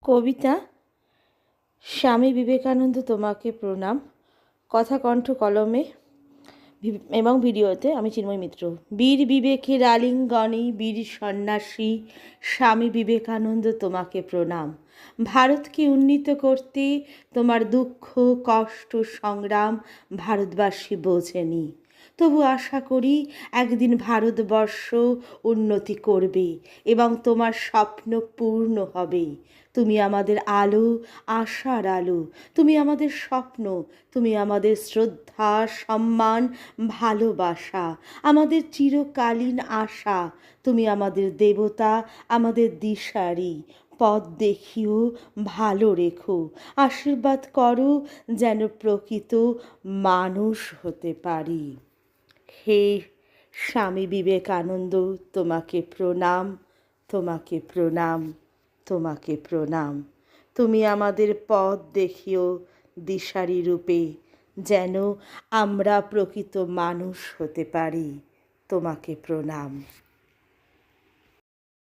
কবিতা স্বামী বিবেকানন্দ তোমাকে প্রণাম। কথা কণ্ঠ কলমে এবং ভিডিওতে আমি চিন্ময় মিত্র। বীর বিবেকের আলিঙ্গনে বীর সন্ন্যাসী স্বামী বিবেকানন্দ তোমাকে প্রণাম। ভারতকে উন্নীত করতে তোমার দুঃখ কষ্ট সংগ্রাম ভারতবাসী বোঝেনি, তবু আশা করি একদিন ভারতবর্ষ উন্নতি করবে এবং তোমার স্বপ্ন পূর্ণ হবে। তুমি আমাদের আলো, আশার আলো, তুমি আমাদের স্বপ্ন, তুমি আমাদের শ্রদ্ধা সম্মান ভালোবাসা, আমাদের চিরকালীন আশা। তুমি আমাদের দেবতা, আমাদের দিশারি। পথ দেখিও, ভালো রেখো, আশীর্বাদ করো যেন প্রকৃত মানুষ হতে পারি। হে স্বামী বিবেকানন্দ, তোমাকে প্রণাম, তোমাকে প্রণাম, তোমাকে প্রণাম। তুমি আমাদের পথ দেখিও দিশারি রূপে, যেন আমরা প্রকৃত মানুষ হতে পারি। তোমাকে প্রণাম।